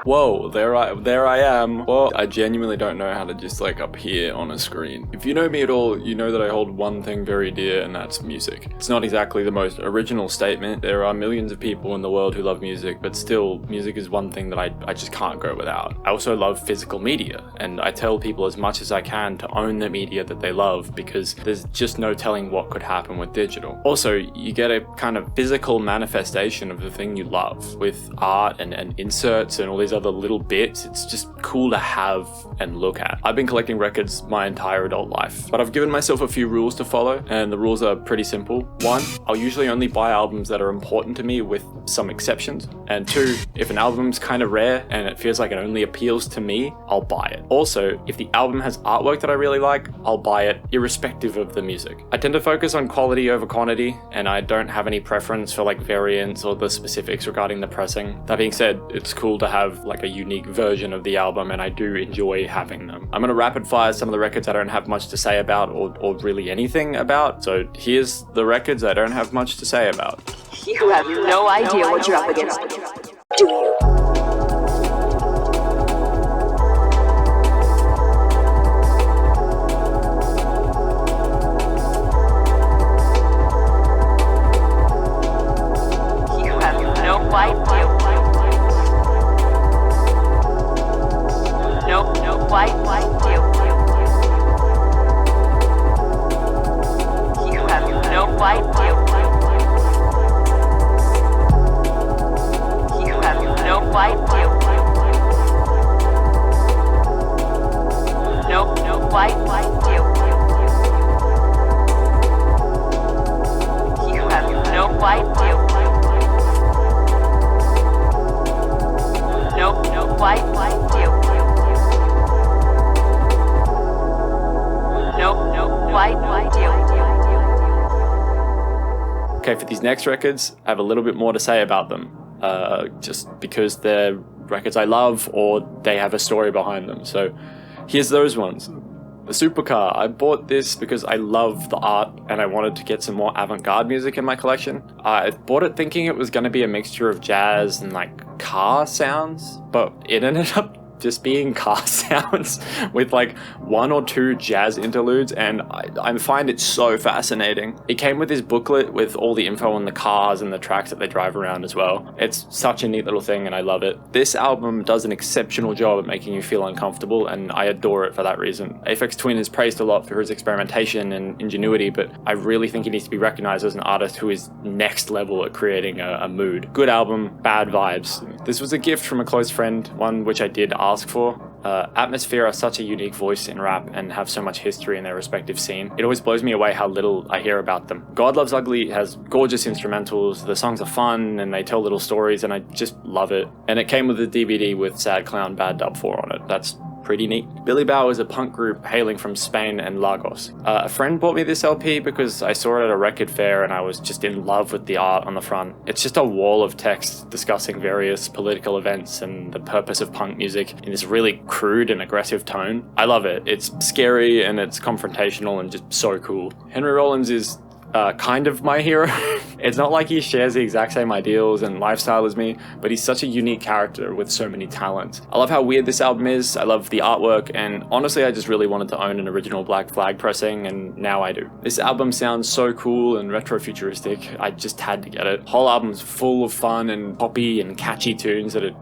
Whoa, there I am. Well, I genuinely don't know how to just like appear on a screen. If you know me at all, you know that I hold one thing very dear, and that's music. It's not exactly the most original statement. There are millions of people in the world who love music, but still, music is one thing that I just can't go without. I also love physical media, and I tell people as much as I can to own the media that they love, because there's just no telling what could happen with digital. Also, you get a kind of physical manifestation of the thing you love with art and inserts and all these other little bits. It's just cool to have and look at. I've been collecting records my entire adult life, but I've given myself a few rules to follow, and the rules are pretty simple. 1, I'll usually only buy albums that are important to me, with some exceptions. And 2, if an album's kind of rare and it feels like it only appeals to me, I'll buy it. Also, if the album has artwork that I really like, I'll buy it irrespective of the music. I tend to focus on quality over quantity, and I don't have any preference for like variants or the specifics regarding the pressing. That being said, it's cool to have like a unique version of the album, and I do enjoy having them. I'm gonna rapid fire some of the records I don't have much to say about, or really anything about. So here's the records I don't have much to say about. You have no idea what you're up against, do you? Okay, for these next records, I have a little bit more to say about them, just because they're records I love or they have a story behind them. So here's those ones. The Supercar, I bought this because I love the art and I wanted to get some more avant-garde music in my collection. I bought it thinking it was going to be a mixture of jazz and like car sounds, but it ended up just being car sounds with like 1 or 2 jazz interludes, and I find it so fascinating. It came with this booklet with all the info on the cars and the tracks that they drive around as well. It's such a neat little thing and I love it. This album does an exceptional job at making you feel uncomfortable, and I adore it for that reason. Aphex Twin is praised a lot for his experimentation and ingenuity, but I really think he needs to be recognized as an artist who is next level at creating a mood. Good album, bad vibes. This was a gift from a close friend, one which I did ask for. Atmosphere are such a unique voice in rap and have so much history in their respective scene. It always blows me away how little I hear about them. God Loves Ugly has gorgeous instrumentals, the songs are fun and they tell little stories, and I just love it. And it came with a DVD with Sad Clown Bad Dub 4 on it. That's pretty neat. Billy Bow is a punk group hailing from Spain and Lagos. A friend bought me this LP because I saw it at a record fair and I was just in love with the art on the front. It's just a wall of text discussing various political events and the purpose of punk music in this really crude and aggressive tone. I love it. It's scary and it's confrontational and just so cool. Henry Rollins is kind of my hero. It's not like he shares the exact same ideals and lifestyle as me, but he's such a unique character with so many talents. I love how weird this album is, I love the artwork, and honestly I just really wanted to own an original Black Flag pressing, and now I do. This album sounds so cool and retro-futuristic, I just had to get it. The whole album's full of fun and poppy and catchy tunes that are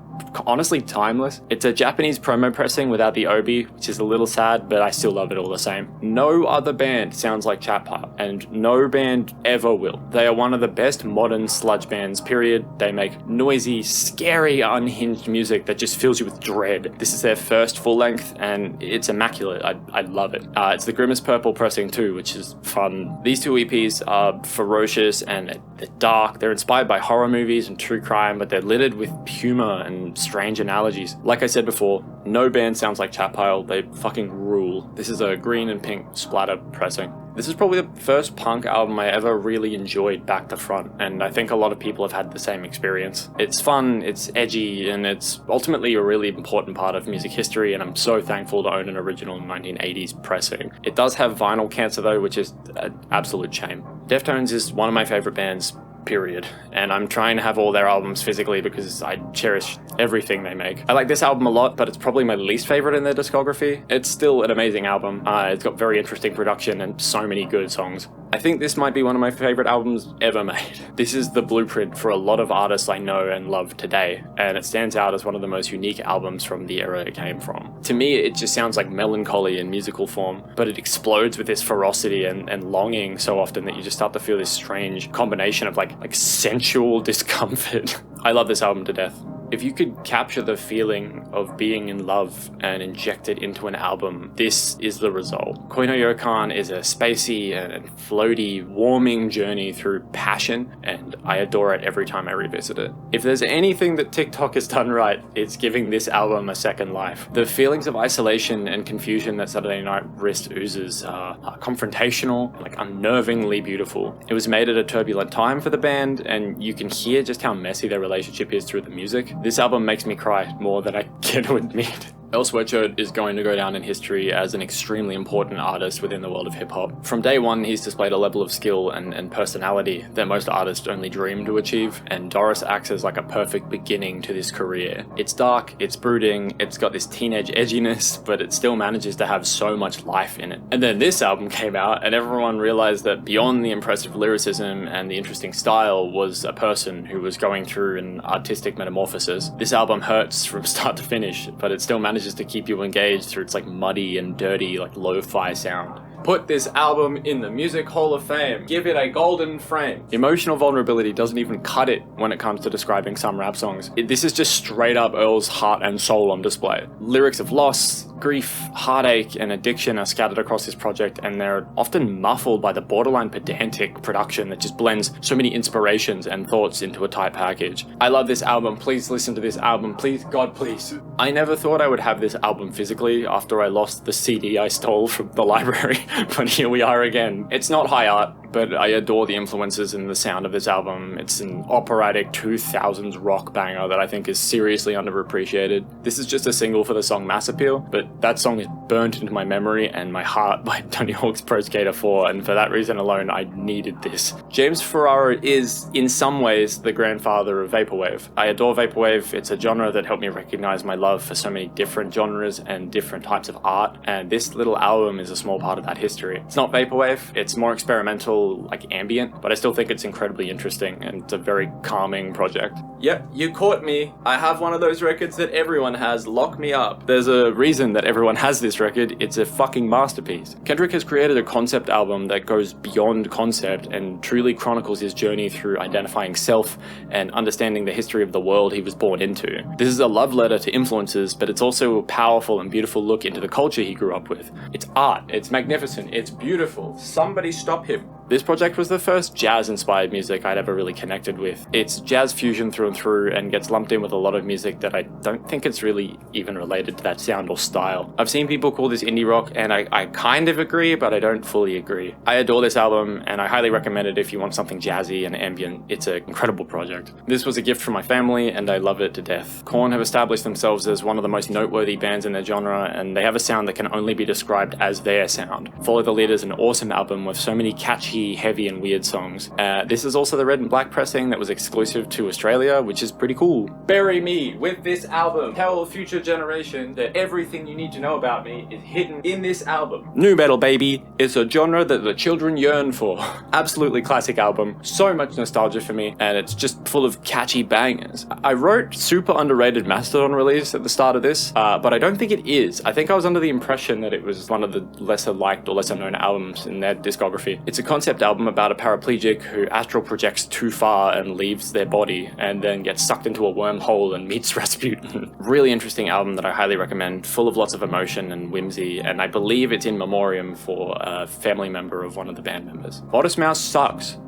honestly timeless. It's a Japanese promo pressing without the obi, which is a little sad, but I still love it all the same. No other band sounds like Chat Pile, and no band ever will. They are one of the best modern sludge bands, period. They make noisy, scary, unhinged music that just fills you with dread. This is their first full length, and it's immaculate. I love it. It's the Grimace Purple pressing too, which is fun. These 2 EPs are ferocious and they're dark. They're inspired by horror movies and true crime, but they're littered with humor and strange analogies. Like I said before, no band sounds like Chat Pile. They fucking rule. This is a green and pink splatter pressing. This is probably the first punk album I ever really enjoyed back to front, and I think a lot of people have had the same experience. It's fun, it's edgy, and it's ultimately a really important part of music history, and I'm so thankful to own an original 1980s pressing. It does have vinyl cancer though, which is an absolute shame. Deftones is one of my favorite bands, period. And I'm trying to have all their albums physically because I cherish everything they make. I like this album a lot, but it's probably my least favorite in their discography. It's still an amazing album. It's got very interesting production and so many good songs. I think this might be one of my favorite albums ever made. This is the blueprint for a lot of artists I know and love today, and it stands out as one of the most unique albums from the era it came from. To me, it just sounds like melancholy in musical form, but it explodes with this ferocity and longing so often that you just start to feel this strange combination of like sensual discomfort. I love this album to death. If you could capture the feeling of being in love and inject it into an album, this is the result. Koi no Yokan is a spacey and floaty, warming journey through passion, and I adore it every time I revisit it. If there's anything that TikTok has done right, it's giving this album a second life. The feelings of isolation and confusion that Saturday Night Wrist oozes are confrontational, like unnervingly beautiful. It was made at a turbulent time for the band, and you can hear just how messy their relationship is through the music. This album makes me cry more than I care to admit. Earl Sweatshirt is going to go down in history as an extremely important artist within the world of hip-hop. From day one, he's displayed a level of skill and personality that most artists only dream to achieve, and Doris acts as like a perfect beginning to this career. It's dark, it's brooding, it's got this teenage edginess, but it still manages to have so much life in it. And then this album came out, and everyone realized that beyond the impressive lyricism and the interesting style was a person who was going through an artistic metamorphosis. This album hurts from start to finish, but it still manages to keep you engaged through its like muddy and dirty like lo-fi sound. Put this album in the Music Hall of Fame. Give it a golden frame. Emotional vulnerability doesn't even cut it when it comes to describing some rap songs. This is just straight up Earl's heart and soul on display. Lyrics of loss, grief, heartache, and addiction are scattered across this project, and they're often muffled by the borderline pedantic production that just blends so many inspirations and thoughts into a tight package. I love this album. Please listen to this album. Please, God, please. I never thought I would have this album physically after I lost the CD I stole from the library. But here we are again. It's not high art, but I adore the influences and the sound of this album. It's an operatic 2000s rock banger that I think is seriously underappreciated. This is just a single for the song Mass Appeal, but that song is burnt into my memory and my heart by Tony Hawk's Pro Skater 4, and for that reason alone, I needed this. James Ferraro is, in some ways, the grandfather of Vaporwave. I adore Vaporwave. It's a genre that helped me recognize my love for so many different genres and different types of art, and this little album is a small part of that history. It's not Vaporwave, it's more experimental, like ambient, but I still think it's incredibly interesting and it's a very calming project. Yep, you caught me. I have one of those records that everyone has. Lock me up. There's a reason that everyone has this record. It's a fucking masterpiece. Kendrick has created a concept album that goes beyond concept and truly chronicles his journey through identifying self and understanding the history of the world he was born into. This is a love letter to influences, but it's also a powerful and beautiful look into the culture he grew up with. It's art, it's magnificent, it's beautiful. Somebody stop him. This project was the first jazz-inspired music I'd ever really connected with. It's jazz fusion through and through and gets lumped in with a lot of music that I don't think it's really even related to that sound or style. I've seen people call this indie rock, and I kind of agree, but I don't fully agree. I adore this album, and I highly recommend it if you want something jazzy and ambient. It's an incredible project. This was a gift from my family, and I love it to death. Korn have established themselves as one of the most noteworthy bands in their genre, and they have a sound that can only be described as their sound. Follow the Leader is an awesome album with so many catchy, heavy and weird songs. This is also the red and black pressing that was exclusive to Australia, which is pretty cool. Bury me with this album. Tell future generation that everything you need to know about me is hidden in this album. Nu metal, baby. It's a genre that the children yearn for. Absolutely classic album. So much nostalgia for me, and it's just full of catchy bangers. I wrote super underrated Mastodon release at the start of this, but I don't think it is. I think I was under the impression that it was one of the lesser liked or lesser known albums in their discography. It's a concept album about a paraplegic who astral projects too far and leaves their body and then gets sucked into a wormhole and meets Rasputin. Really interesting album that I highly recommend, full of lots of emotion and whimsy, and I believe it's in memoriam for a family member of one of the band members. Modest Mouse sucks.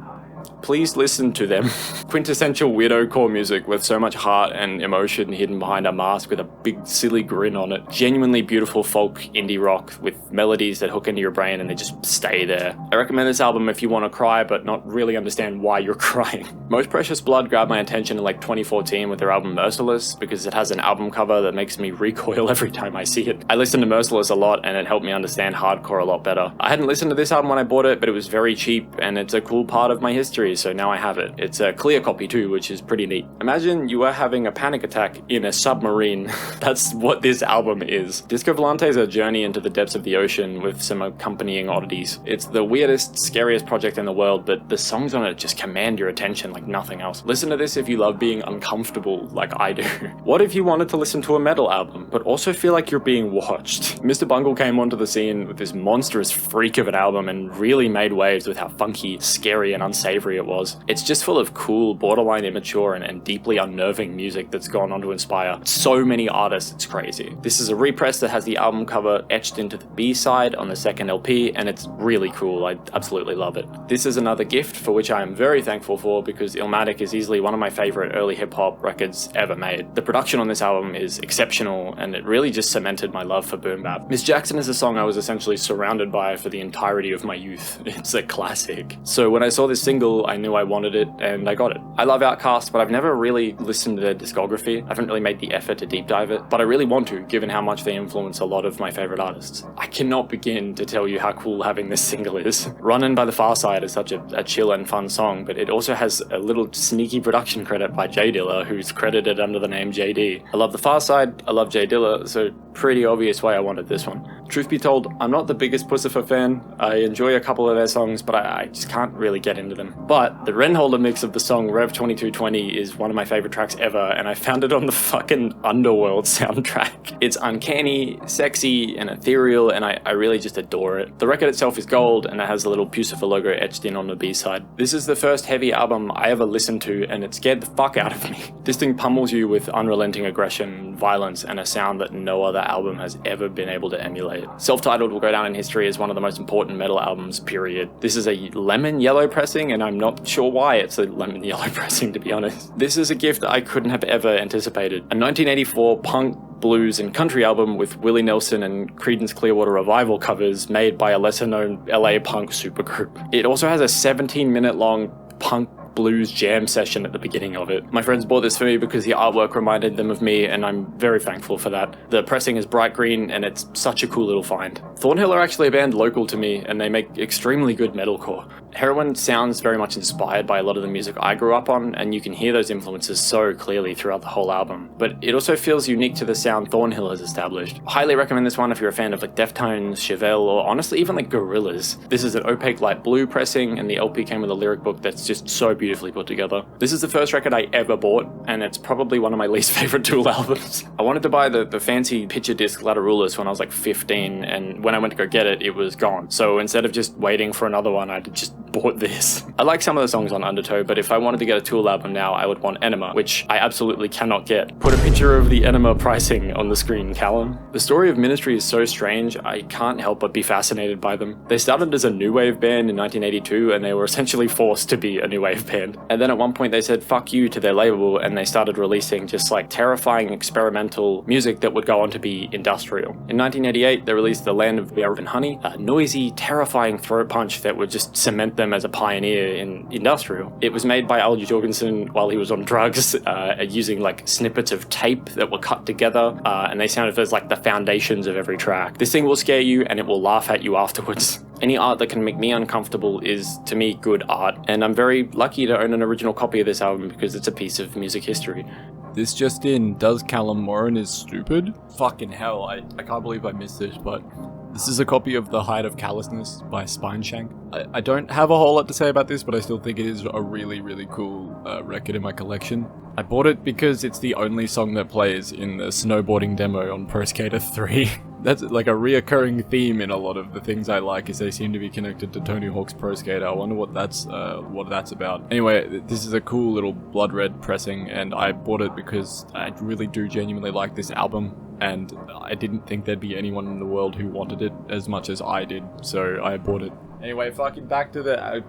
Please listen to them. Quintessential weirdo core music with so much heart and emotion hidden behind a mask with a big silly grin on it. Genuinely beautiful folk indie rock with melodies that hook into your brain and they just stay there. I recommend this album if you want to cry but not really understand why you're crying. Most Precious Blood grabbed my attention in like 2014 with their album Merciless because it has an album cover that makes me recoil every time I see it. I listened to Merciless a lot and it helped me understand hardcore a lot better. I hadn't listened to this album when I bought it, but it was very cheap and it's a cool part of my history. history, so now I have it. It's a clear copy too, which is pretty neat. Imagine you are having a panic attack in a submarine. That's what this album is. Disco Volante is a journey into the depths of the ocean with some accompanying oddities. It's the weirdest, scariest project in the world, but the songs on it just command your attention like nothing else. Listen to this if you love being uncomfortable like I do. What if you wanted to listen to a metal album, but also feel like you're being watched? Mr. Bungle came onto the scene with this monstrous freak of an album and really made waves with how funky, scary, and unsavory it was. It's just full of cool, borderline immature, and deeply unnerving music that's gone on to inspire so many artists, it's crazy. This is a repress that has the album cover etched into the B-side on the second LP, and it's really cool. I absolutely love it. This is another gift for which I am very thankful for, because Illmatic is easily one of my favorite early hip-hop records ever made. The production on this album is exceptional, and it really just cemented my love for boom bap. Miss Jackson is a song I was essentially surrounded by for the entirety of my youth. It's a classic. So when I saw this single, I knew I wanted it, and I got it. I love Outkast, but I've never really listened to their discography. I haven't really made the effort to deep dive it, but I really want to, given how much they influence a lot of my favorite artists. I cannot begin to tell you how cool having this single is. Runnin' by the Pharcyde is such a chill and fun song, but it also has a little sneaky production credit by J Dilla, who's credited under the name JD. I love the Pharcyde, I love J Dilla, so pretty obvious why I wanted this one. Truth be told, I'm not the biggest Puscifer fan. I enjoy a couple of their songs, but I just can't really get into them. But the Renholder mix of the song Rev 2220 is one of my favorite tracks ever, and I found it on the fucking Underworld soundtrack. It's uncanny, sexy, and ethereal, and I really just adore it. The record itself is gold, and it has a little Puscifer logo etched in on the B-side. This is the first heavy album I ever listened to, and it scared the fuck out of me. This thing pummels you with unrelenting aggression, violence, and a sound that no other album has ever been able to emulate. Self-Titled will go down in history as one of the most important metal albums, period. This is a lemon yellow pressing, and I'm not sure why it's a lemon yellow pressing, to be honest. This is a gift I couldn't have ever anticipated. A 1984 punk, blues, and country album with Willie Nelson and Creedence Clearwater Revival covers made by a lesser-known LA punk supergroup. It also has a 17-minute long punk blues jam session at the beginning of it. My friends bought this for me because the artwork reminded them of me, and I'm very thankful for that. The pressing is bright green, and it's such a cool little find. Thornhill are actually a band local to me, and they make extremely good metalcore. Heroin sounds very much inspired by a lot of the music I grew up on, and you can hear those influences so clearly throughout the whole album. But it also feels unique to the sound Thornhill has established. Highly recommend this one if you're a fan of like Deftones, Chevelle, or honestly even like Gorillaz. This is an opaque light blue pressing, and the LP came with a lyric book that's just so beautifully put together. This is the first record I ever bought, and it's probably one of my least favorite Tool albums. I wanted to buy the fancy picture disc Lateralus when I was like 15, and when I went to go get it, it was gone. So instead of just waiting for another one, I just bought this. I like some of the songs on Undertow, but if I wanted to get a Tool album now, I would want Enema, which I absolutely cannot get. Put a picture of the Enema pricing on the screen, Callum. The story of Ministry is so strange, I can't help but be fascinated by them. They started as a new wave band in 1982, and they were essentially forced to be a new wave band. And then at one point they said fuck you to their label, and they started releasing just like terrifying experimental music that would go on to be industrial. In 1988, they released The Land of Bear and Honey, a noisy, terrifying throat punch that would just cement them as a pioneer in industrial. It was made by Alge Jorgensen while he was on drugs, using like snippets of tape that were cut together, and they sounded as like the foundations of every track. This thing will scare you, and it will laugh at you afterwards. Any art that can make me uncomfortable is, to me, good art, and I'm very lucky to own an original copy of this album because it's a piece of music history. This just in, does Callum Moran is stupid? Fucking hell, I can't believe I missed this, but this is a copy of The Height of Callousness by Spineshank. I don't have a whole lot to say about this, but I still think it is a really, really cool record in my collection. I bought it because it's the only song that plays in the snowboarding demo on Pro Skater 3. That's like a reoccurring theme in a lot of the things I like, is they seem to be connected to Tony Hawk's Pro Skater. I wonder what that's about. Anyway, this is a cool little blood red pressing, and I bought it because I really do genuinely like this album, and I didn't think there'd be anyone in the world who wanted it as much as I did, so I bought it. Anyway, fucking back to the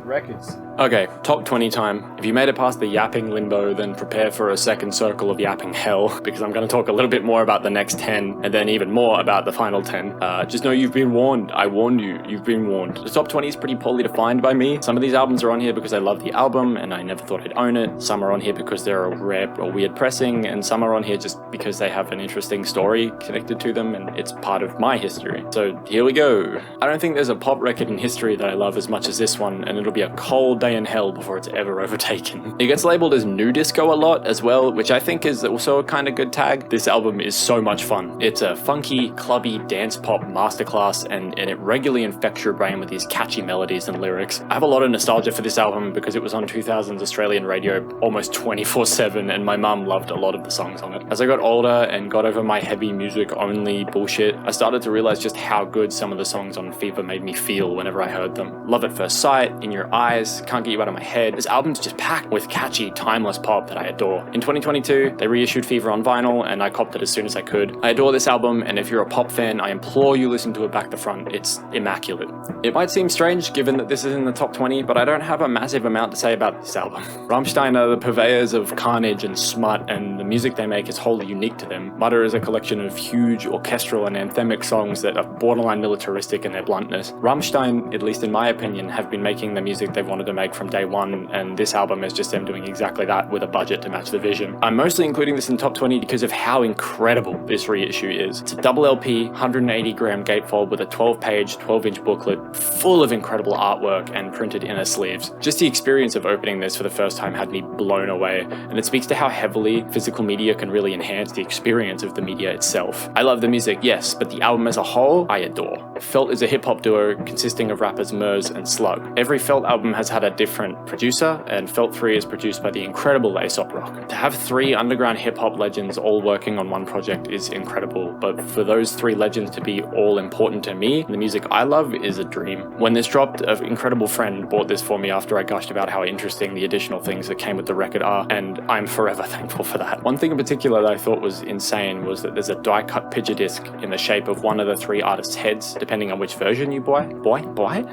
records. Okay, top 20 time. If you made it past the yapping limbo, then prepare for a second circle of yapping hell, because I'm going to talk a little bit more about the next 10, and then even more about the final 10. Just know you've been warned. I warned you. You've been warned. The top 20 is pretty poorly defined by me. Some of these albums are on here because I love the album, and I never thought I'd own it. Some are on here because they're a rare or weird pressing, and some are on here just because they have an interesting story connected to them, and it's part of my history. So here we go. I don't think there's a pop record in history that I love as much as this one, and it'll be a cold day in hell before it's ever overtaken. It gets labeled as new disco a lot as well, which I think is also a kind of good tag. This album is so much fun. It's a funky, clubby dance pop masterclass, and it regularly infects your brain with these catchy melodies and lyrics. I have a lot of nostalgia for this album because it was on 2000s Australian radio almost 24/7, and my mum loved a lot of the songs on it. As I got older and got over my heavy music only bullshit, I started to realize just how good some of the songs on Fever made me feel whenever I heard them. Love at First Sight, In Your Eyes, Can't Get You Out of My Head. This album's just packed with catchy, timeless pop that I adore. In 2022, they reissued Fever on vinyl, and I copped it as soon as I could. I adore this album, and if you're a pop fan, I implore you listen to it back to front. It's immaculate. It might seem strange given that this is in the top 20, but I don't have a massive amount to say about this album. Rammstein are the purveyors of carnage and smut, and the music they make is wholly unique to them. Mutter is a collection of huge orchestral and anthemic songs that are borderline militaristic in their bluntness. Rammstein, at least in my opinion, have been making the music they've wanted to make from day one, and this album is just them doing exactly that with a budget to match the vision. I'm mostly including this in top 20 because of how incredible this reissue is. It's a double LP, 180 gram gatefold with a 12-page, 12-inch booklet full of incredible artwork and printed inner sleeves. Just the experience of opening this for the first time had me blown away, and it speaks to how heavily physical media can really enhance the experience of the media itself. I love the music, yes, but the album as a whole, I adore. Felt is a hip-hop duo consisting of rappers Murs and Slug. Every Felt album has had a different producer, and Felt 3 is produced by the incredible Aesop Rock. To have 3 underground hip-hop legends all working on one project is incredible, but for those 3 legends to be all important to me, the music I love is a dream. When this dropped, an incredible friend bought this for me after I gushed about how interesting the additional things that came with the record are, and I'm forever thankful for that. One thing in particular that I thought was insane was that there's a die-cut picture disc in the shape of one of the 3 artists' heads, depending on which version you buy.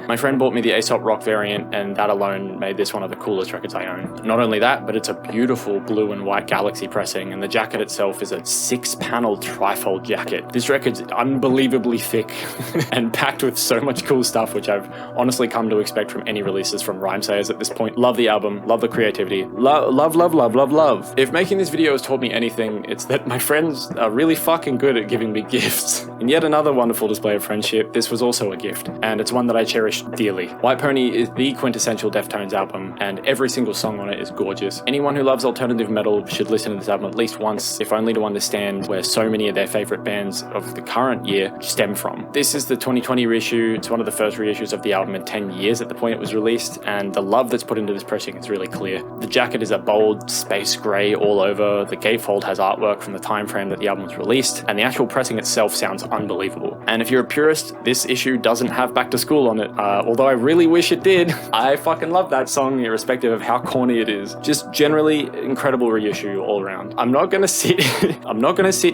My friend bought me the Aesop Rock variant, and that alone made this one of the coolest records I own. Not only that, but it's a beautiful blue and white Galaxy pressing, and the jacket itself is a 6-panel trifold jacket. This record's unbelievably thick and packed with so much cool stuff, which I've honestly come to expect from any releases from Rhymesayers at this point. Love the album, love the creativity, love. If making this video has taught me anything, it's that my friends are really fucking good at giving me gifts. In yet another wonderful display of friendship, this was also a gift, and it's one that I cherish dearly. White Pony is the quintessential Deftones album, and every single song on it is gorgeous. Anyone who loves alternative metal should listen to this album at least once, if only to understand where so many of their favorite bands of the current year stem from. This is the 2020 reissue. It's one of the first reissues of the album in 10 years at the point it was released, and the love that's put into this pressing is really clear. The jacket is a bold space grey all over, the gatefold has artwork from the time frame that the album was released, and the actual pressing itself sounds unbelievable. And if you're a purist, this issue doesn't have Back to School on it, although I really wish it did. I fucking love that song irrespective of how corny it is. Just generally incredible reissue all around. I'm not gonna sit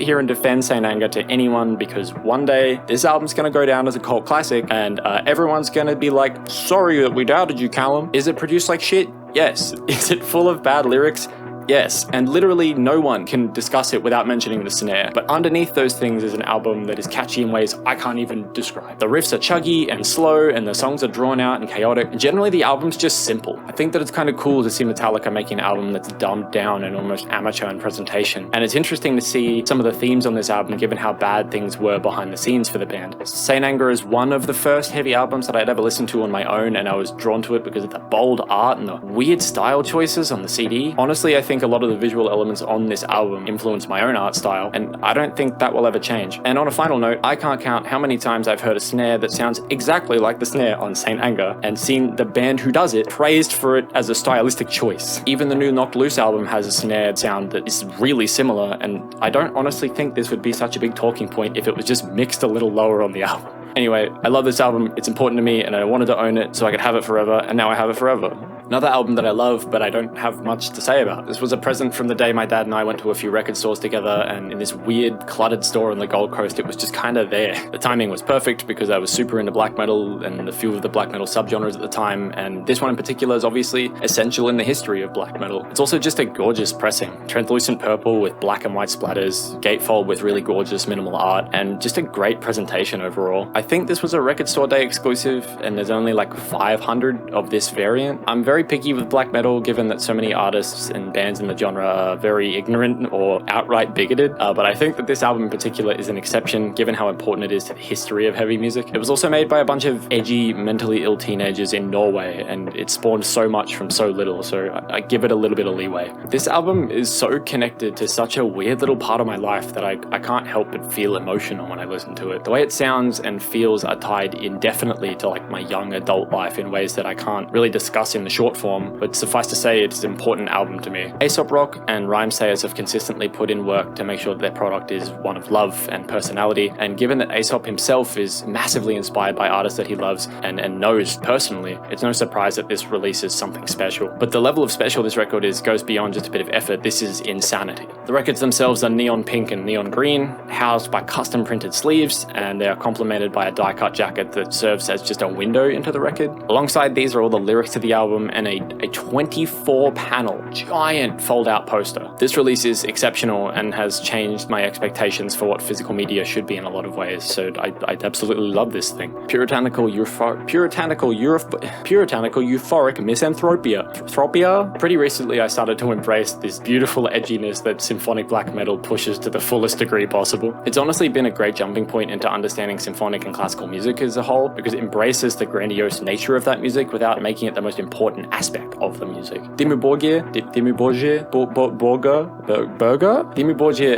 here and defend Saint Anger to anyone, because one day this album's gonna go down as a cult classic, and everyone's gonna be like, sorry that we doubted you, Callum. Is it produced like shit? Yes. Is it full of bad lyrics? Yes, and literally no one can discuss it without mentioning the snare, but underneath those things is an album that is catchy in ways I can't even describe. The riffs are chuggy and slow, and the songs are drawn out and chaotic, and generally the album's just simple. I think that it's kind of cool to see Metallica making an album that's dumbed down and almost amateur in presentation, and it's interesting to see some of the themes on this album given how bad things were behind the scenes for the band. Saint Anger is one of the first heavy albums that I'd ever listened to on my own, and I was drawn to it because of the bold art and the weird style choices on the CD. Honestly, I think a lot of the visual elements on this album influenced my own art style, and I don't think that will ever change. And on a final note, I can't count how many times I've heard a snare that sounds exactly like the snare on Saint Anger, and seen the band who does it praised for it as a stylistic choice. Even the new Knocked Loose album has a snare sound that is really similar, and I don't honestly think this would be such a big talking point if it was just mixed a little lower on the album. Anyway, I love this album, it's important to me, and I wanted to own it so I could have it forever, and now I have it forever. Another album that I love, but I don't have much to say about. This was a present from the day my dad and I went to a few record stores together, and in this weird, cluttered store on the Gold Coast, it was just kind of there. The timing was perfect because I was super into black metal and a few of the black metal subgenres at the time, and this one in particular is obviously essential in the history of black metal. It's also just a gorgeous pressing. Translucent purple with black and white splatters, gatefold with really gorgeous minimal art, and just a great presentation overall. I think this was a record store day exclusive, and there's only like 500 of this variant. I'm very very picky with black metal, given that so many artists and bands in the genre are very ignorant or outright bigoted, but I think that this album in particular is an exception, given how important it is to the history of heavy music. It was also made by a bunch of edgy, mentally ill teenagers in Norway, and it spawned so much from so little, so I give it a little bit of leeway. This album is so connected to such a weird little part of my life that I can't help but feel emotional when I listen to it. The way it sounds and feels are tied indefinitely to like my young adult life in ways that I can't really discuss in the short form, but suffice to say it's an important album to me. Aesop Rock and Rhymesayers have consistently put in work to make sure that their product is one of love and personality, and given that Aesop himself is massively inspired by artists that he loves and knows personally, it's no surprise that this release is something special. But the level of special this record is goes beyond just a bit of effort. This is insanity. The records themselves are neon pink and neon green, housed by custom printed sleeves, and they are complemented by a die-cut jacket that serves as just a window into the record. Alongside these are all the lyrics to the album and a 24-panel giant fold-out poster. This release is exceptional and has changed my expectations for what physical media should be in a lot of ways, so I absolutely love this thing. Puritanical euphoric misanthropia. Pretty recently I started to embrace this beautiful edginess that symphonic black metal pushes to the fullest degree possible. It's honestly been a great jumping point into understanding symphonic and classical music as a whole, because it embraces the grandiose nature of that music without making it the most important aspect of the music. Dimmu Borgir,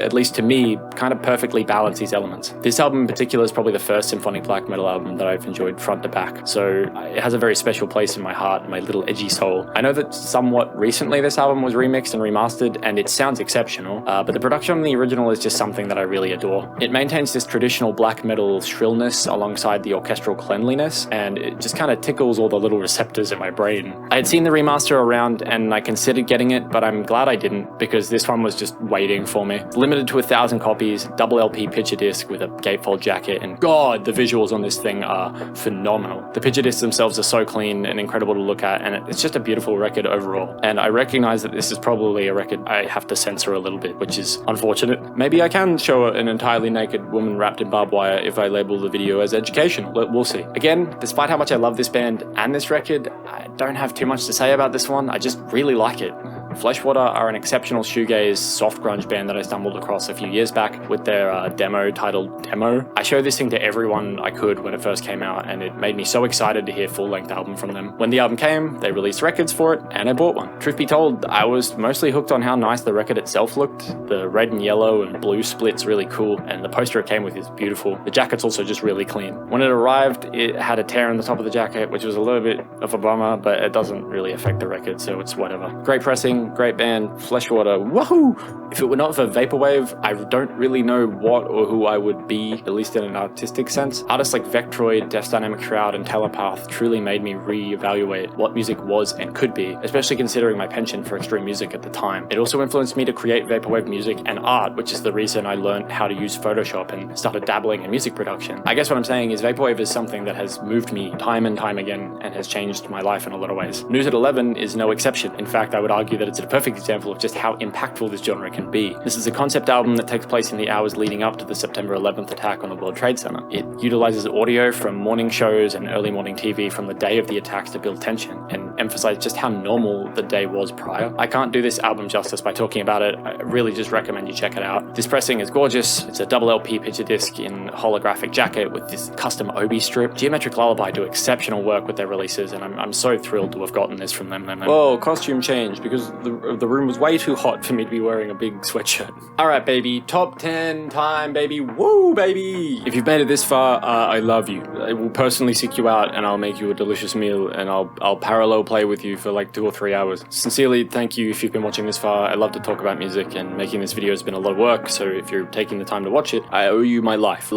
at least to me, kind of perfectly balance these elements. This album in particular is probably the first symphonic black metal album that I've enjoyed front to back, so it has a very special place in my heart and my little edgy soul. I know that somewhat recently this album was remixed and remastered, and it sounds exceptional, but the production on the original is just something that I really adore. It maintains this traditional black metal shrillness alongside the orchestral cleanliness, and it just kind of tickles all the little receptors in my brain. I had seen the remaster around and I considered getting it, but I'm glad I didn't, because this one was just waiting for me. Limited to 1,000 copies, double LP picture disc with a gatefold jacket, and god, the visuals on this thing are phenomenal. The picture discs themselves are so clean and incredible to look at, and it's just a beautiful record overall. And I recognize that this is probably a record I have to censor a little bit, which is unfortunate. Maybe I can show an entirely naked woman wrapped in barbed wire if I label the video as educational. We'll see. Again, despite how much I love this band and this record, I don't have too much to say about this one. I just really like it. Fleshwater are an exceptional shoegaze soft grunge band that I stumbled across a few years back with their demo titled Demo. I showed this thing to everyone I could when it first came out, and it made me so excited to hear full-length album from them. When the album came, they released records for it, and I bought one. Truth be told, I was mostly hooked on how nice the record itself looked. The red and yellow and blue split's really cool, and the poster it came with is beautiful. The jacket's also just really clean. When it arrived, it had a tear in the top of the jacket, which was a little bit of a bummer, but it doesn't really affect the record, so it's whatever. Great pressing, great band, Fleshwater, woohoo! If it were not for Vaporwave, I don't really know what or who I would be, at least in an artistic sense. Artists like Vectroid, Death's Dynamic Shroud, and Telepath truly made me re-evaluate what music was and could be, especially considering my penchant for extreme music at the time. It also influenced me to create Vaporwave music and art, which is the reason I learned how to use Photoshop and started dabbling in music production. I guess what I'm saying is Vaporwave is something that has moved me time and time again and has changed my life in a lot of ways. News at 11 is no exception. In fact, I would argue that it's a perfect example of just how impactful this genre can be. This is a concept album that takes place in the hours leading up to the September 11th attack on the World Trade Center. It utilizes audio from morning shows and early morning TV from the day of the attacks to build tension and emphasize just how normal the day was prior. I can't do this album justice by talking about it. I really just recommend you check it out. This pressing is gorgeous. It's a double LP picture disc in holographic jacket with this custom obi strip. Geometric Lullaby do exceptional work with their releases, and I'm so thrilled to have gotten this from them. Whoa, costume change, because the room was way too hot for me to be wearing a big sweatshirt. Alright baby, top 10 time baby, woo baby! If you've made it this far, I love you. I will personally seek you out and I'll make you a delicious meal, and I'll parallel play with you for like 2 or 3 hours. Sincerely, thank you if you've been watching this far. I love to talk about music, and making this video has been a lot of work, so if you're taking the time to watch it, I owe you my life.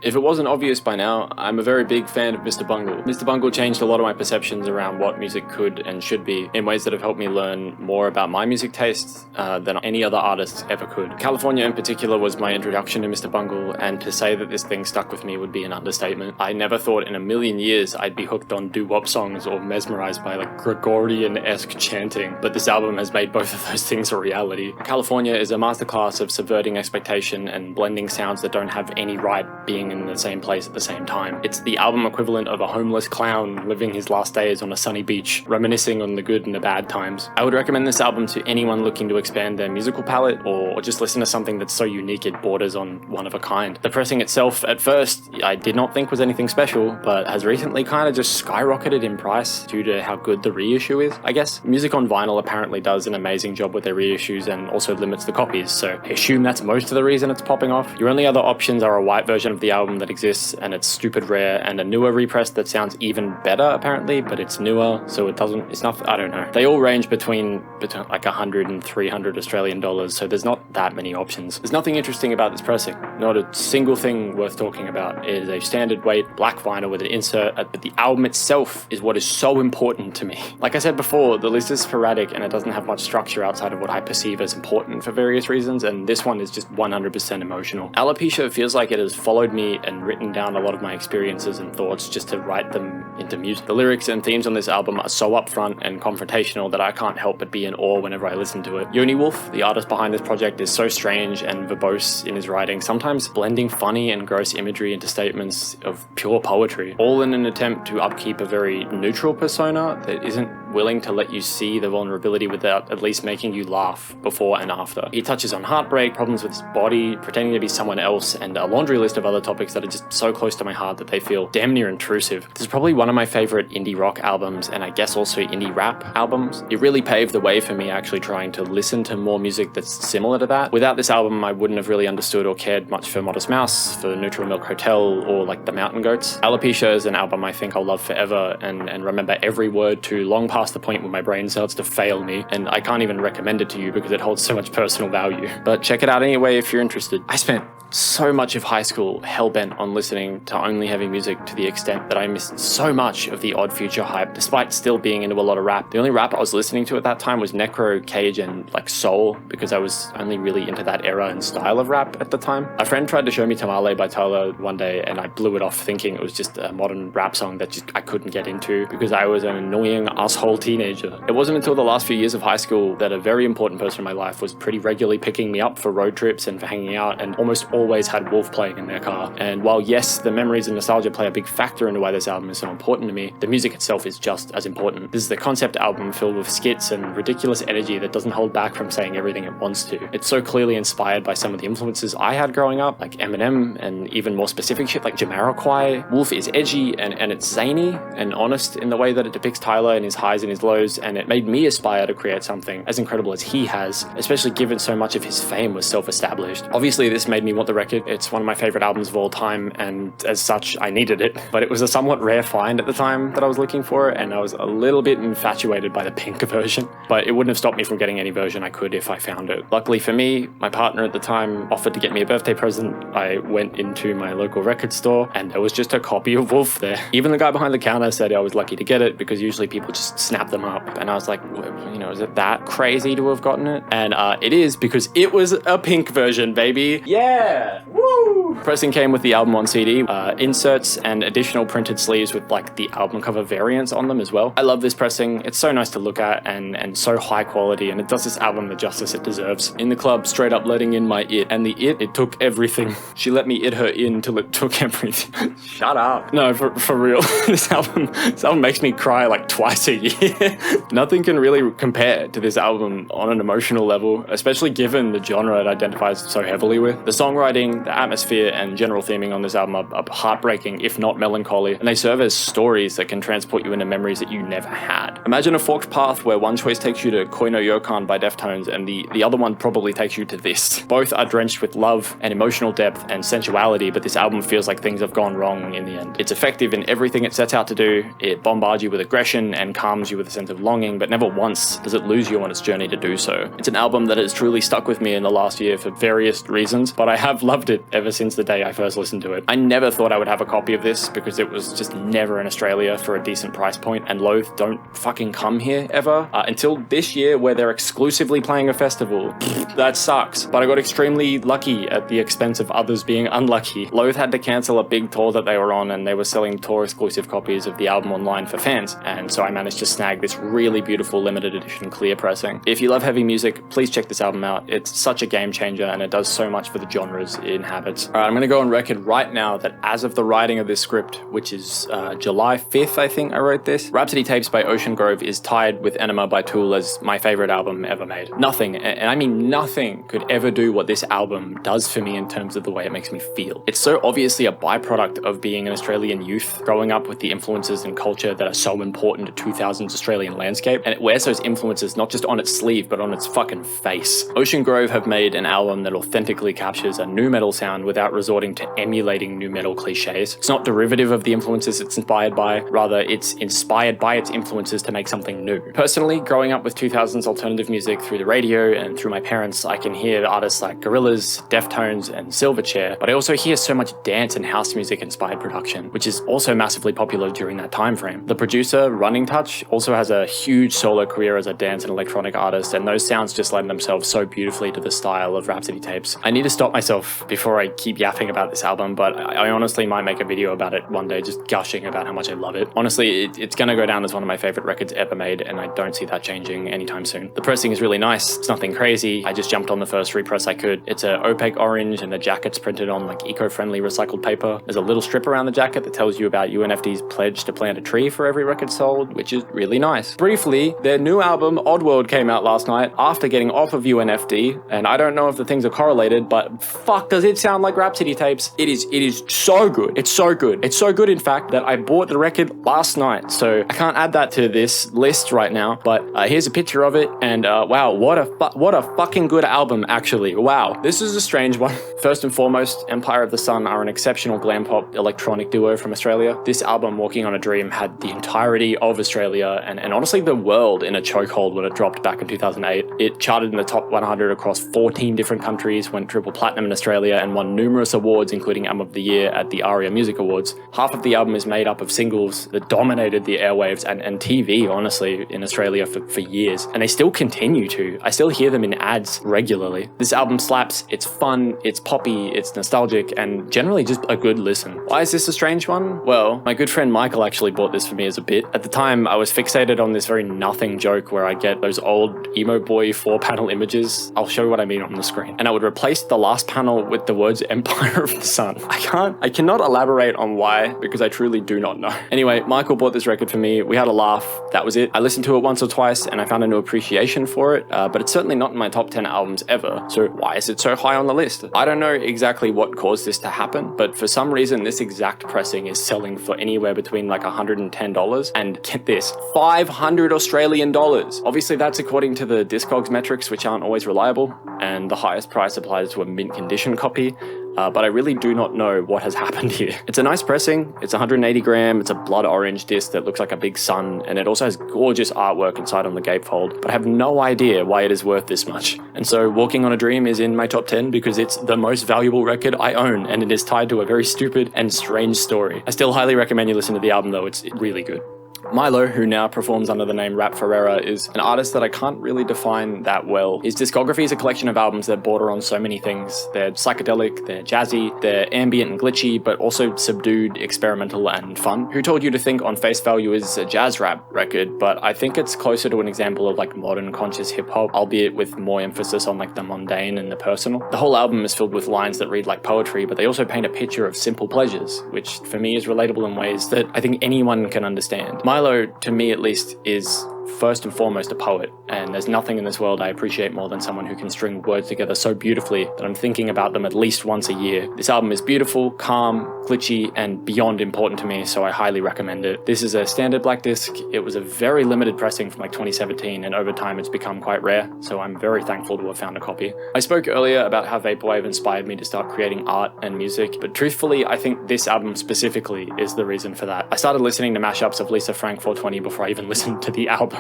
If it wasn't obvious by now, I'm a very big fan of Mr. Bungle. Mr. Bungle changed a lot of my perceptions around what music could and should be in ways that have helped me learn more about my music tastes than any other artist ever could. California in particular was my introduction to Mr. Bungle, and to say that this thing stuck with me would be an understatement. I never thought in a million years I'd be hooked on doo-wop songs or mesmerized by like Gregorian-esque chanting, but this album has made both of those things a reality. California is a masterclass of subverting expectation and blending sounds that don't have any right being being in the same place at the same time. It's the album equivalent of a homeless clown living his last days on a sunny beach, reminiscing on the good and the bad times. I would recommend this album to anyone looking to expand their musical palette or just listen to something that's so unique it borders on one of a kind. The pressing itself, at first, I did not think was anything special, but has recently kind of just skyrocketed in price due to how good the reissue is, I guess. Music on vinyl apparently does an amazing job with their reissues and also limits the copies, so I assume that's most of the reason it's popping off. Your only other options are a white version of the album that exists and it's stupid rare, and a newer repress that sounds even better apparently, but it's newer, so it's not, I don't know. They all range between like 100 and 300 Australian dollars, so there's not that many options. There's nothing interesting about this pressing, not a single thing worth talking about. It is a standard weight black vinyl with an insert, but the album itself is what is so important to me. Like I said before, the list is sporadic and it doesn't have much structure outside of what I perceive as important for various reasons, and this one is just 100% emotional. Alopecia feels like it has followed me and written down a lot of my experiences and thoughts just to write them into music. The lyrics and themes on this album are so upfront and confrontational that I can't help but be in awe whenever I listen to it. Yoni Wolf, the artist behind this project, is so strange and verbose in his writing, sometimes blending funny and gross imagery into statements of pure poetry, all in an attempt to upkeep a very neutral persona that isn't willing to let you see the vulnerability without at least making you laugh before and after. He touches on heartbreak, problems with his body, pretending to be someone else, and a laundry list of other topics that are just so close to my heart that they feel damn near intrusive. This is probably one of my favorite indie rock albums, and I guess also indie rap albums. It really paved the way for me actually trying to listen to more music that's similar to that. Without this album, I wouldn't have really understood or cared much for Modest Mouse, for Neutral Milk Hotel, or like the Mountain Goats. Alopecia is an album I think I'll love forever and remember every word to long past the point where my brain starts to fail me, and I can't even recommend it to you because it holds so much personal value. But check it out anyway if you're interested. I spent so much of high school hellbent on listening to only heavy music to the extent that I missed so much of the Odd Future hype, despite still being into a lot of rap. The only rap I was listening to at that time was Necro, Cage, and like soul, because I was only really into that era and style of rap at the time. A friend tried to show me Tamale by Tyler one day, and I blew it off thinking it was just a modern rap song that I couldn't get into because I was an annoying asshole teenager. It wasn't until the last few years of high school that a very important person in my life was pretty regularly picking me up for road trips and for hanging out, and almost always had Wolf playing in their car. And while yes, the memories and nostalgia play a big factor into why this album is so important to me, the music itself is just as important. This is the concept album filled with skits and ridiculous energy that doesn't hold back from saying everything it wants to. It's so clearly inspired by some of the influences I had growing up, like Eminem, and even more specific shit like Jamiroquai. Wolf is edgy and it's zany and honest in the way that it depicts Tyler and his highs and his lows, and it made me aspire to create something as incredible as he has, especially given so much of his fame was self-established. Obviously, this made me want the record. It's one of my favorite albums of all time, and as such, I needed it. But it was a somewhat rare find at the time that I was looking for, and I was a little bit infatuated by the pink version. But it wouldn't have stopped me from getting any version I could if I found it. Luckily for me, my partner at the time offered to get me a birthday present. I went into my local record store, and there was just a copy of Wolf there. Even the guy behind the counter said I was lucky to get it, because usually people just snap them up. And I was like, you know, is it that crazy to have gotten it? And it is, because it was a pink version, baby. Yeah! Woo! Pressing came with the album on CD, inserts and additional printed sleeves with like the album cover variants on them as well. I love this pressing. It's so nice to look at and so high quality, and it does this album the justice it deserves. In the club, straight up letting in my it, and the it took everything. She let me it her in till it took everything. Shut up. No, for real. This album makes me cry like twice a year. Nothing can really compare to this album on an emotional level, especially given the genre it identifies so heavily with. The songwriting, the atmosphere, and general theming on this album are heartbreaking, if not melancholy, and they serve as stories that can transport you into memories that you never had. Imagine a forked path where one choice takes you to Koi no Yokan by Deftones, and the other one probably takes you to this. Both are drenched with love and emotional depth and sensuality, but this album feels like things have gone wrong in the end. It's effective in everything it sets out to do. It bombards you with aggression and calms you with a sense of longing, but never once does it lose you on its journey to do so. It's an album that has truly stuck with me in the last year for various reasons, but I have loved it ever since the day I first listened to it. I never thought I would have a copy of this because it was just never in Australia for a decent price point, and Loathe don't fucking come here ever until this year where they're exclusively playing a festival. That sucks, but I got extremely lucky at the expense of others being unlucky. Loathe had to cancel a big tour that they were on, and they were selling tour exclusive copies of the album online for fans, and so I managed to snag this really beautiful limited edition clear pressing. If you love heavy music, please check this album out. It's such a game changer, and it does so much for the genres it inhabits. Alright, I'm going to go on record right now that as of the writing of this script, which is July 5th, I think I wrote this, Rhapsody Tapes by Ocean Grove is tied with Enema by Tool as my favorite album ever made. Nothing, and I mean nothing, could ever do what this album does for me in terms of the way it makes me feel. It's so obviously a byproduct of being an Australian youth, growing up with the influences and culture that are so important to 2000s Australian landscape, and it wears those influences not just on its sleeve, but on its fucking face. Ocean Grove have made an album that authentically captures a nu metal sound without resorting to emulating nu metal cliches. It's not derivative of the influences it's inspired by, rather it's inspired by its influences to make something new. Personally, growing up with 2000s alternative music through the radio and through my parents, I can hear artists like Gorillaz, Deftones, and Silverchair, but I also hear so much dance and house music inspired production, which is also massively popular during that time frame. The producer, Running Touch, also has a huge solo career as a dance and electronic artist, and those sounds just lend themselves so beautifully to the style of Rhapsody Tapes. I need to stop myself before I keep yapping about this album, but I honestly might make a video about it one day, just gushing about how much I love it. Honestly, it's gonna go down as one of my favorite records ever made, and I don't see that changing anytime soon. The pressing is really nice, it's nothing crazy. I just jumped on the first repress I could. It's an opaque orange, and the jacket's printed on like eco-friendly recycled paper. There's a little strip around the jacket that tells you about UNFD's pledge to plant a tree for every record sold, which is really nice. Briefly, their new album, Oddworld, came out last night after getting off of UNFD, and I don't know if the things are correlated, but fuck does it sound like Rhapsody Tapes. It is so good. It's so good. It's so good, in fact, that I bought the record last night, so I can't add that to this list right now, but here's a picture of it, and wow, what a fucking good album, actually. Wow. This is a strange one. First and foremost, Empire of the Sun are an exceptional glam pop electronic duo from Australia. This album, Walking on a Dream, had the entirety of Australia and honestly the world in a chokehold when it dropped back in 2008. It charted in the top 100 across 14 different countries, went triple platinum in Australia, and won numerous awards, including Album of the Year at the ARIA Music Awards. Half of the album is made up of singles that dominated the airwaves and TV, honestly, in Australia for years, and they still continue to. I still hear them in ads regularly. This album slaps, it's fun, it's poppy, it's nostalgic, and generally just a good listen. Why is this a strange one? Well, my good friend Michael actually bought this for me as a bit. At the time, I was fixated on this very nothing joke where I get those old emo boy 4-panel images. I'll show you what I mean on the screen. And I would replace the last panel with the words Empire of the Sun. I cannot elaborate on why, because I truly do not know. Anyway, Michael bought this record for me. We had a laugh. That was it. I listened to it once or twice and I found a new appreciation for it, but it's certainly not in my top 10 albums ever. So why is it so high on the list? I don't know exactly what caused this to happen, but for some reason, this exact pressing is selling for anywhere between like $110 and, get this, 500 Australian dollars. Obviously, that's according to the Discogs metrics, which aren't always reliable, and the highest price applies to a mint condition copy. But I really do not know what has happened here. It's a nice pressing, it's 180 gram, it's a blood orange disc that looks like a big sun, and it also has gorgeous artwork inside on the gatefold, but I have no idea why it is worth this much. And so Walking on a Dream is in my top 10 because it's the most valuable record I own, and it is tied to a very stupid and strange story. I still highly recommend you listen to the album though, it's really good. Milo, who now performs under the name Rap Ferraro, is an artist that I can't really define that well. His discography is a collection of albums that border on so many things. They're psychedelic, they're jazzy, they're ambient and glitchy, but also subdued, experimental, and fun. Who Told You to Think on face value is a jazz rap record, but I think it's closer to an example of like modern conscious hip-hop, albeit with more emphasis on like the mundane and the personal. The whole album is filled with lines that read like poetry, but they also paint a picture of simple pleasures, which for me is relatable in ways that I think anyone can understand. Milo, to me at least, is first and foremost a poet, and there's nothing in this world I appreciate more than someone who can string words together so beautifully that I'm thinking about them at least once a year. This album is beautiful, calm, glitchy, and beyond important to me, so I highly recommend it. This is a standard black disc. It was a very limited pressing from like 2017, and over time it's become quite rare, so I'm very thankful to have found a copy. I spoke earlier about how Vaporwave inspired me to start creating art and music, but truthfully, I think this album specifically is the reason for that. I started listening to mashups of Lisa Frank 420 before I even listened to the album.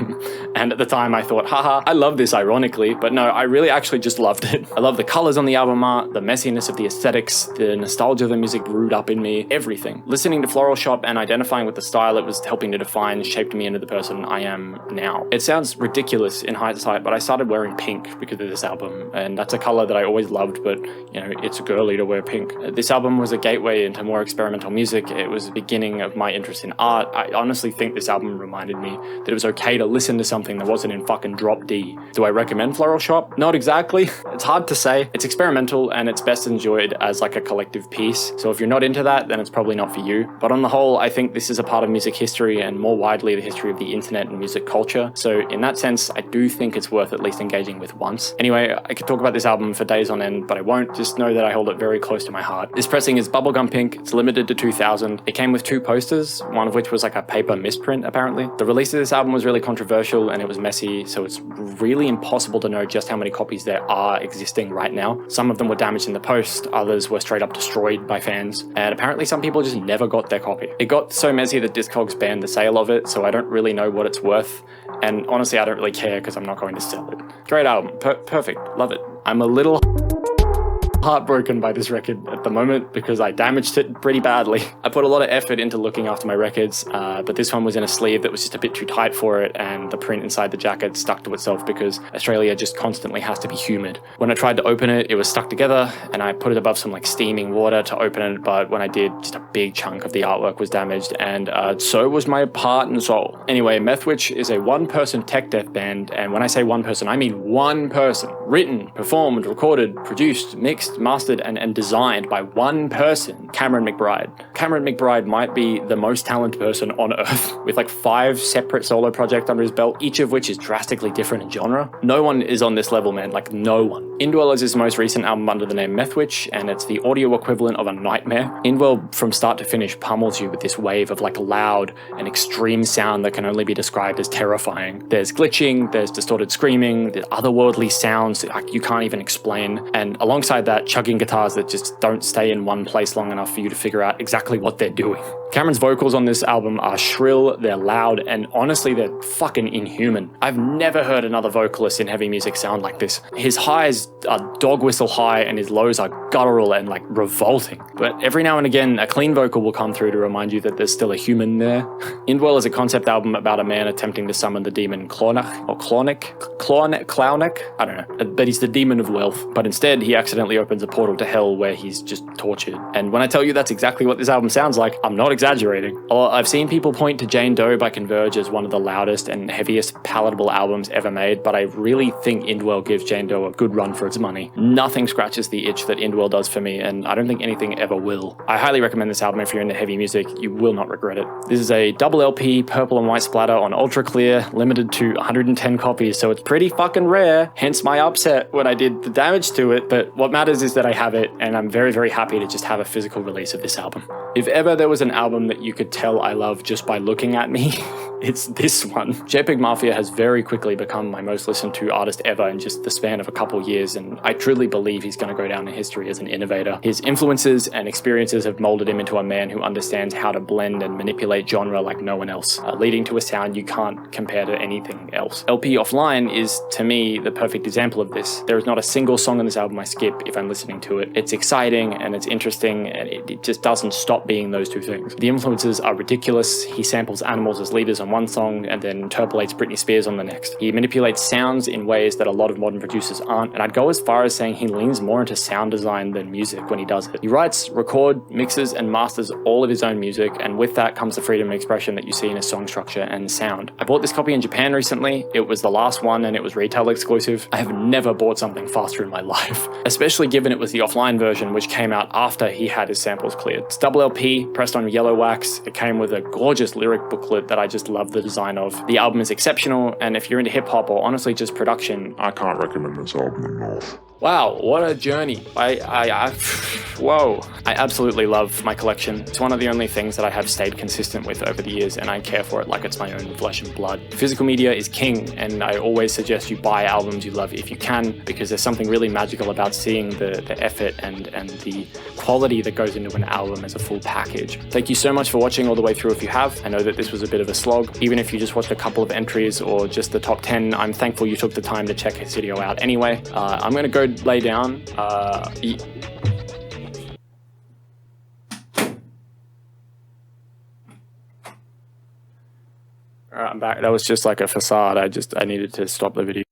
And at the time I thought, haha, I love this ironically, but no, I really actually just loved it. I love the colors on the album art, the messiness of the aesthetics, the nostalgia of the music brewed up in me, everything. Listening to Floral Shop and identifying with the style it was helping to define shaped me into the person I am now. It sounds ridiculous in hindsight, but I started wearing pink because of this album, and that's a color that I always loved, but you know, it's girly to wear pink. This album was a gateway into more experimental music. It was the beginning of my interest in art. I honestly think this album reminded me that it was okay to listen to something that wasn't in fucking drop D. Do I recommend Floral Shop? Not exactly. It's hard to say. It's experimental and it's best enjoyed as like a collective piece. So if you're not into that, then it's probably not for you. But on the whole, I think this is a part of music history and more widely the history of the internet and music culture. So in that sense, I do think it's worth at least engaging with once. Anyway, I could talk about this album for days on end, but I won't. Just know that I hold it very close to my heart. This pressing is bubblegum pink. It's limited to 2,000. It came with 2 posters, one of which was like a paper misprint, apparently. The release of this album was really controversial and it was messy, so it's really impossible to know just how many copies there are existing right now. Some of them were damaged in the post, others were straight up destroyed by fans, and apparently some people just never got their copy. It got so messy that Discogs banned the sale of it, so I don't really know what it's worth, and honestly I don't really care because I'm not going to sell it. Great album, perfect, love it. I'm a little heartbroken by this record at the moment because I damaged it pretty badly. I put a lot of effort into looking after my records, but this one was in a sleeve that was just a bit too tight for it, and the print inside the jacket stuck to itself because Australia just constantly has to be humid. When I tried to open it, it was stuck together, and I put it above some like steaming water to open it, but when I did, just a big chunk of the artwork was damaged, and so was my heart and soul. Anyway, Methwitch is a one-person tech death band, and when I say one person, I mean one person. Written, performed, recorded, produced, mixed, mastered and designed by one person, Cameron McBride. Cameron McBride might be the most talented person on earth, with like 5 separate solo projects under his belt, each of which is drastically different in genre. No one is on this level, man, like no one. Indwell is his most recent album under the name Methwitch, and it's the audio equivalent of a nightmare. Indwell from start to finish pummels you with this wave of like loud and extreme sound that can only be described as terrifying. There's glitching, there's distorted screaming, there's otherworldly sounds like you can't even explain, and alongside that, chugging guitars that just don't stay in one place long enough for you to figure out exactly what they're doing. Cameron's vocals on this album are shrill, they're loud, and honestly they're fucking inhuman. I've never heard another vocalist in heavy music sound like this. His highs are dog whistle high and his lows are guttural and like revolting. But every now and again a clean vocal will come through to remind you that there's still a human there. Indwell is a concept album about a man attempting to summon the demon Clonic, I don't know, but he's the demon of wealth, but instead he accidentally opens a portal to hell where he's just tortured. And when I tell you that's exactly what this album sounds like, I'm not exaggerating. I've seen people point to Jane Doe by Converge as one of the loudest and heaviest palatable albums ever made, but I really think Indwell gives Jane Doe a good run for its money. Nothing scratches the itch that Indwell does for me, and I don't think anything ever will. I highly recommend this album if you're into heavy music. You will not regret it. This is a double LP, purple and white splatter on ultra clear, limited to 110 copies, so it's pretty fucking rare, hence my upset when I did the damage to it, but what matters is that I have it, and I'm very, very happy to just have a physical release of this album. If ever there was an album that you could tell I love just by looking at me, it's this one. JPEG Mafia has very quickly become my most listened to artist ever in just the span of a couple years, and I truly believe he's going to go down in history as an innovator. His influences and experiences have molded him into a man who understands how to blend and manipulate genre like no one else, leading to a sound you can't compare to anything else. LP Offline is, to me, the perfect example of this. There is not a single song on this album I skip if I'm listening to it. It's exciting and it's interesting, and it just doesn't stop being those two things. The influences are ridiculous. He samples animals as leaders on one song and then interpolates Britney Spears on the next. He manipulates sounds in ways that a lot of modern producers aren't, and I'd go as far as saying he leans more into sound design than music when he does it. He writes, records, mixes, and masters all of his own music, and with that comes the freedom of expression that you see in his song structure and sound. I bought this copy in Japan recently. It was the last one and it was retail exclusive. I have never bought something faster in my life, especially given it was the offline version which came out after he had his samples cleared. It's double LP, pressed on yellow wax. It came with a gorgeous lyric booklet that I just love the design of. The album is exceptional, and if you're into hip hop or honestly just production, I can't recommend this album enough. Wow, what a journey. Whoa. I absolutely love my collection. It's one of the only things that I have stayed consistent with over the years, and I care for it like it's my own flesh and blood. Physical media is king, and I always suggest you buy albums you love if you can, because there's something really magical about seeing the effort and the quality that goes into an album as a full package. Thank you so much for watching all the way through if you have. I know that this was a bit of a slog. Even if you just watched a couple of entries or just the top 10, I'm thankful you took the time to check this video out anyway. I'm going to go lay down. Alright, I'm back. That was just like a facade. I needed to stop the video.